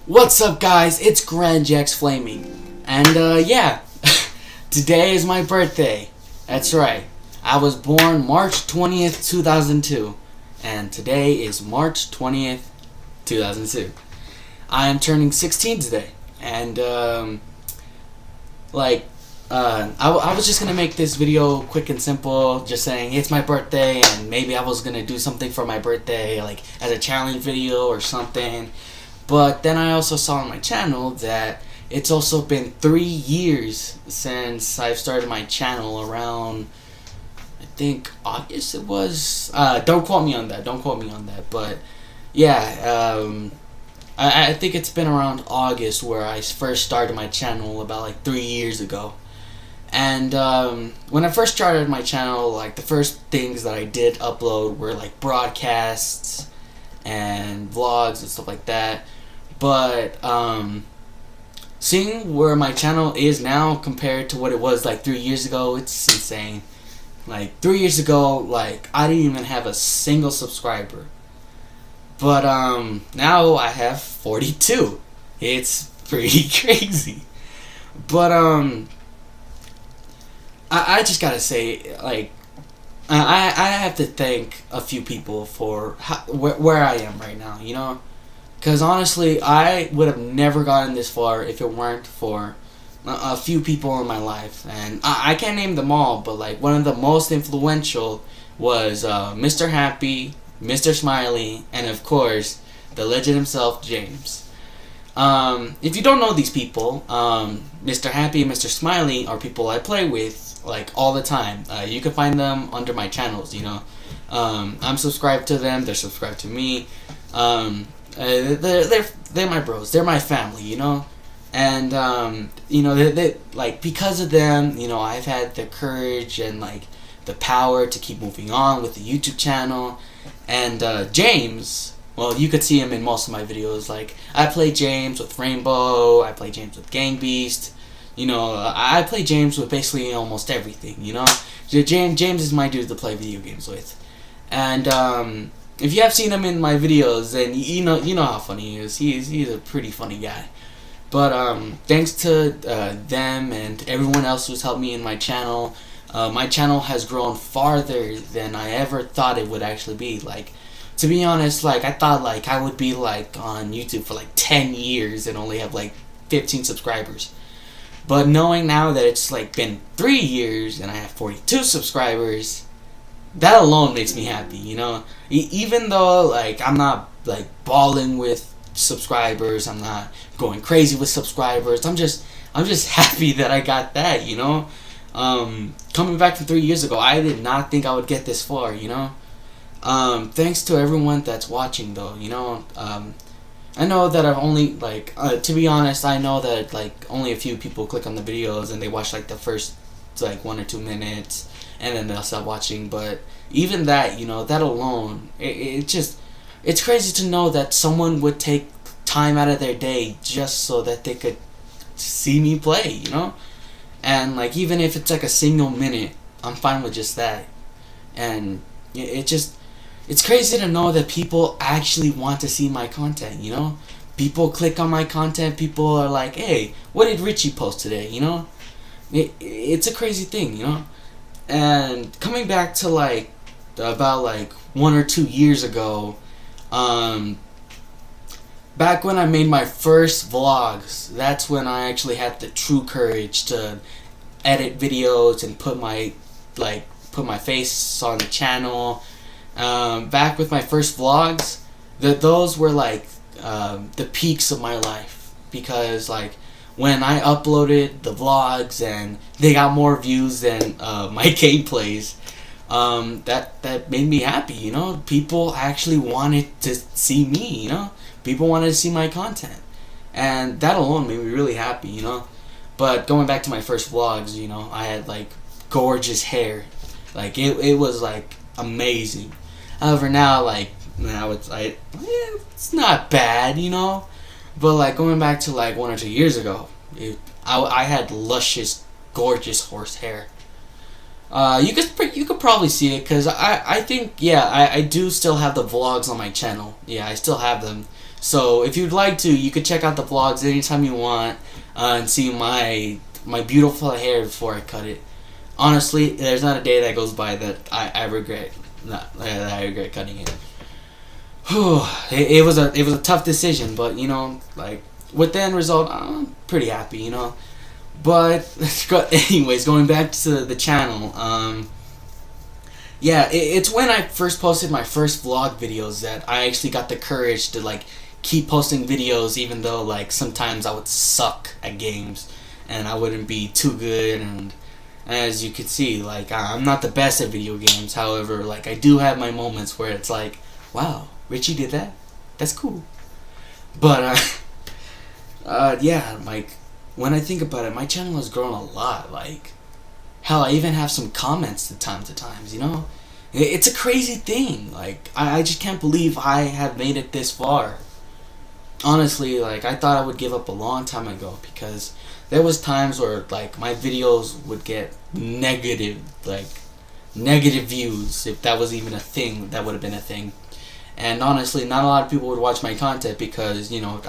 What's up, guys? It's GrandJax Flaming, and yeah, today is my birthday. That's right. I was born March 20th, 2002, and today is March 20th, 2002. I am turning 16 today, and I was just gonna make this video quick and simple, just saying it's my birthday, and maybe I was gonna do something for my birthday, like as a challenge video or something. But then I also saw on my channel that it's also been 3 years since I've started my channel, around, I think, August it was. Don't quote me on that. But yeah, I think it's been around August where I first started my channel, about like 3 years ago. And when I first started my channel, like the first things that I did upload were like broadcasts and vlogs and stuff like that. But seeing where my channel is now compared to what it was like 3 years ago, it's insane. Like 3 years ago, like I didn't even have a single subscriber. But now I have 42. It's pretty crazy. But I just gotta say, like, I have to thank a few people for where I am right now, you know? Because honestly, I would have never gotten this far if it weren't for a few people in my life. And I can't name them all, but like one of the most influential was Mr. Happy, Mr. Smiley, and of course, the legend himself, James. If you don't know these people, Mr. Happy and Mr. Smiley are people I play with like all the time. You can find them under my channels, you know. I'm subscribed to them, they're subscribed to me. They're my bros. They're my family, you know, and you know, they like, because of them, you know, I've had the courage and like the power to keep moving on with the YouTube channel. And James, well, you could see him in most of my videos. Like I play James with Rainbow, I play James with Gang Beast. You know, I play James with basically almost everything. You know, James is my dude to play video games with, and if you have seen him in my videos, then you know how funny he is. He's a pretty funny guy. But thanks to them and everyone else who's helped me in my channel has grown farther than I ever thought it would actually be. Like, to be honest, like I thought like I would be like on YouTube for like 10 years and only have like 15 subscribers. But knowing now that it's like been 3 years and I have 42 subscribers, that alone makes me happy, you know. Even though like I'm not like balling with subscribers, I'm not going crazy with subscribers. I'm just happy that I got that, you know. Coming back from 3 years ago, I did not think I would get this far, you know. Thanks to everyone that's watching, though, you know. I know that I've only like to be honest, I know that like only a few people click on the videos and they watch like the first like 1 or 2 minutes, and then they'll stop watching. But even that, you know, that alone, it's crazy to know that someone would take time out of their day just so that they could see me play, you know. And like, even if it's like a single minute, I'm fine with just that. And it's crazy to know that people actually want to see my content, you know. People click on my content, people are like, hey, what did Richie post today, you know. It's a crazy thing, you know. And coming back to like about like 1 or 2 years ago, back when I made my first vlogs, that's when I actually had the true courage to edit videos and put my face on the channel. Back with my first vlogs, those were like the peaks of my life, because like when I uploaded the vlogs and they got more views than my gameplays, that made me happy, you know. People actually wanted to see me, you know. People wanted to see my content, and that alone made me really happy, you know. But going back to my first vlogs, you know, I had like gorgeous hair, like it was like amazing. However, now it's like, it's not bad, you know. But like going back to like 1 or 2 years ago, I had luscious, gorgeous horse hair. You could probably see it, because I think, yeah, I do still have the vlogs on my channel. Yeah, I still have them. So if you'd like to, you could check out the vlogs anytime you want and see my beautiful hair before I cut it. Honestly, there's not a day that goes by that I regret cutting it. It was a tough decision, but you know, like with the end result, I'm pretty happy, you know. But anyways, going back to the channel, yeah, it's when I first posted my first vlog videos that I actually got the courage to like keep posting videos, even though like sometimes I would suck at games and I wouldn't be too good. And as you can see, like I'm not the best at video games. However, like I do have my moments where it's like, wow, Richie did that. That's cool. But yeah, like when I think about it, my channel has grown a lot. Like, hell, I even have some comments to times, you know? It's a crazy thing. Like, I just can't believe I have made it this far. Honestly, like, I thought I would give up a long time ago because there was times where, like, my videos would get negative views. If that was even a thing, that would have been a thing. And honestly, not a lot of people would watch my content because, you know,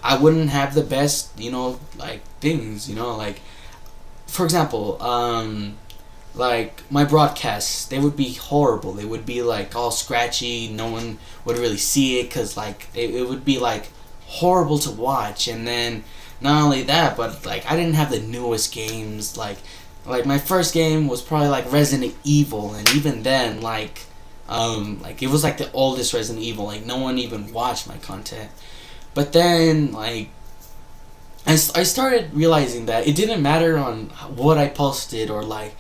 I wouldn't have the best, you know, like, things, you know, like, for example, like, my broadcasts, they would be horrible. They would be, like, all scratchy. No one would really see it because, like, it would be, like, horrible to watch. And then, not only that, but, like, I didn't have the newest games. Like my first game was probably, like, Resident Evil. And even then, like, it was, like, the oldest Resident Evil. Like, no one even watched my content. But then, like, I started realizing that it didn't matter on what I posted or, like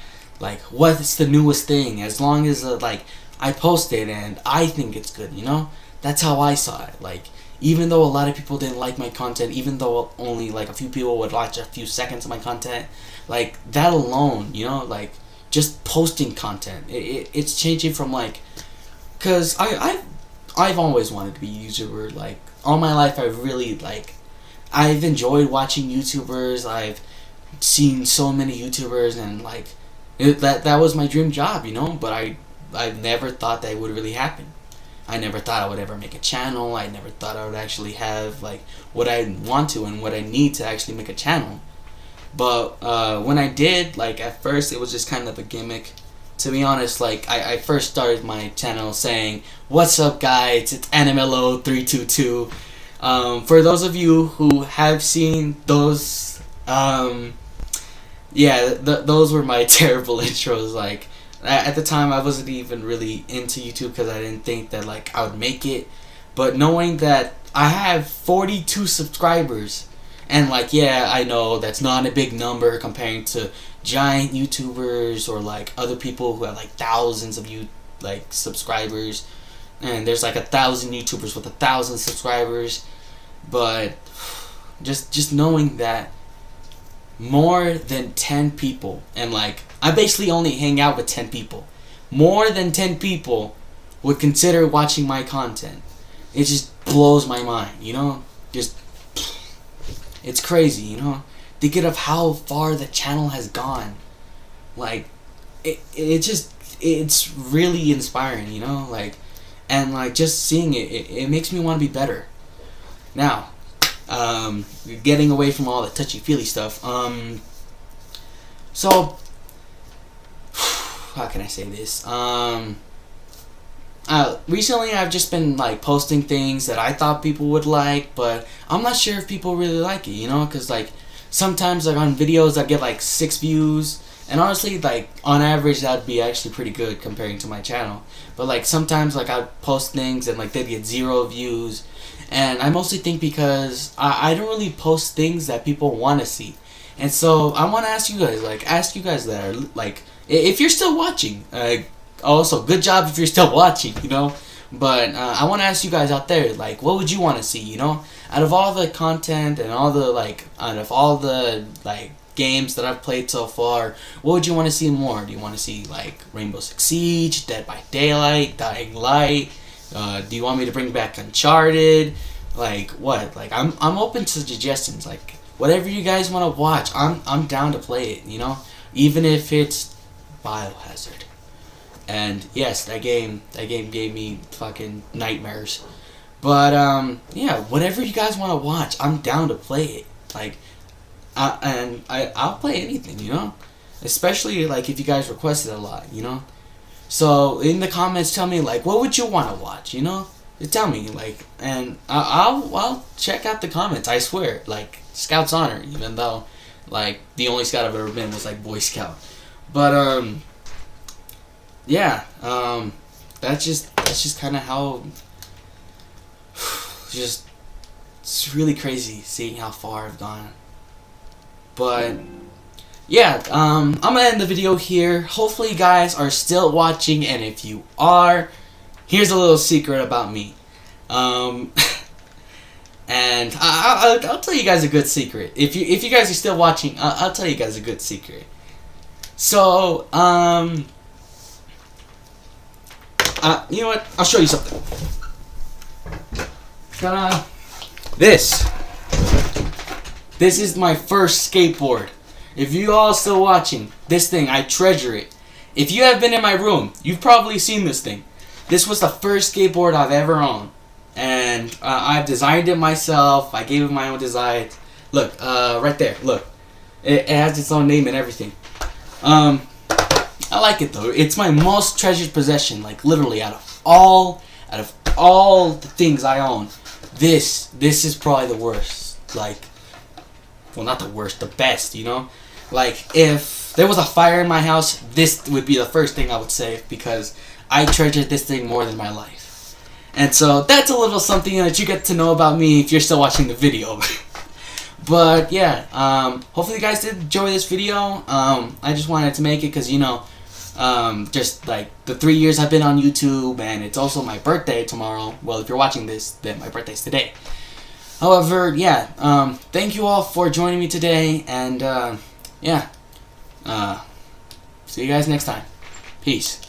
what's the newest thing, as long as, like, I posted and I think it's good, you know? That's how I saw it. Like, even though a lot of people didn't like my content, even though only, like, a few people would watch a few seconds of my content, like, that alone, you know? Like, just posting content, it's changing from, like, because I've always wanted to be a YouTuber. Like, all my life I've enjoyed watching YouTubers. I've seen so many YouTubers, and like that was my dream job, you know. But I never thought that would really happen. I never thought I would ever make a channel. I never thought I would actually have like what I want to and what I need to actually make a channel. But when I did, like, at first it was just kind of a gimmick. To be honest, like, I first started my channel saying, "What's up, guys? It's Animello322." For those of you who have seen those, yeah, those were my terrible intros. Like, at the time, I wasn't even really into YouTube because I didn't think that, like, I would make it. But knowing that I have 42 subscribers, and, like, yeah, I know that's not a big number comparing to giant YouTubers or, like, other people who have, like, thousands of subscribers, and there's, like, 1,000 YouTubers with 1,000 subscribers. But just knowing that more than 10 people, and, like, I basically only hang out with 10 people, more than 10 people would consider watching my content, it just blows my mind, you know? Just, it's crazy, you know? Thinking of how far the channel has gone. Like, it's really inspiring, you know? Like, and, like, just seeing it makes me want to be better. Now, getting away from all the touchy-feely stuff, so, how can I say this? Recently I've just been, like, posting things that I thought people would like, but I'm not sure if people really like it, you know? Because, like, sometimes, like, on videos I get, like, 6 views, and honestly, like, on average that'd be actually pretty good comparing to my channel. But, like, sometimes, like, I'd post things and, like, they'd get 0 views, and I mostly think because I don't really post things that people want to see. And so I want to ask you guys that are, like, if you're still watching, also, good job if you're still watching, you know? But I want to ask you guys out there, like, what would you want to see, you know? Out of all the content and out of all the, like, games that I've played so far, what would you want to see more? Do you want to see, like, Rainbow Six Siege, Dead by Daylight, Dying Light? Do you want me to bring back Uncharted? Like, what? Like, I'm open to suggestions. Like, whatever you guys want to watch, I'm down to play it, you know? Even if it's Biohazard. And yes, that game gave me fucking nightmares. But yeah, whatever you guys want to watch, I'm down to play it. Like, I'll play anything, you know, especially like if you guys request it a lot, you know. So in the comments, tell me like what would you want to watch, you know. Tell me like, and I'll check out the comments. I swear, like Scout's honor, even though like the only Scout I've ever been was like Boy Scout. But yeah, that's just kind of how. Just it's really crazy seeing how far I've gone. But yeah, I'm gonna end the video here. Hopefully you guys are still watching, and if you are, here's a little secret about me. And I'll tell you guys a good secret. If you guys are still watching, I'll tell you guys a good secret. So you know what? I'll show you something. Ta-da! This is my first skateboard. If you all still watching, this thing, I treasure it. If you have been in my room, you've probably seen this thing. This was the first skateboard I've ever owned. And I've designed it myself. I gave it my own design. Look, right there, look. It has its own name and everything. I like it though. It's my most treasured possession. Like literally out of all the things I own, this is probably the worst. Like, well, not the worst, the best, you know? Like, if there was a fire in my house, this would be the first thing I would save because I treasure this thing more than my life. And so that's a little something that you get to know about me if you're still watching the video. But yeah, hopefully you guys did enjoy this video. I just wanted to make it because, you know, just like the 3 years I've been on YouTube, and it's also my birthday tomorrow. Well, if you're watching this, then my birthday's today. However, yeah, thank you all for joining me today, and yeah, see you guys next time. Peace.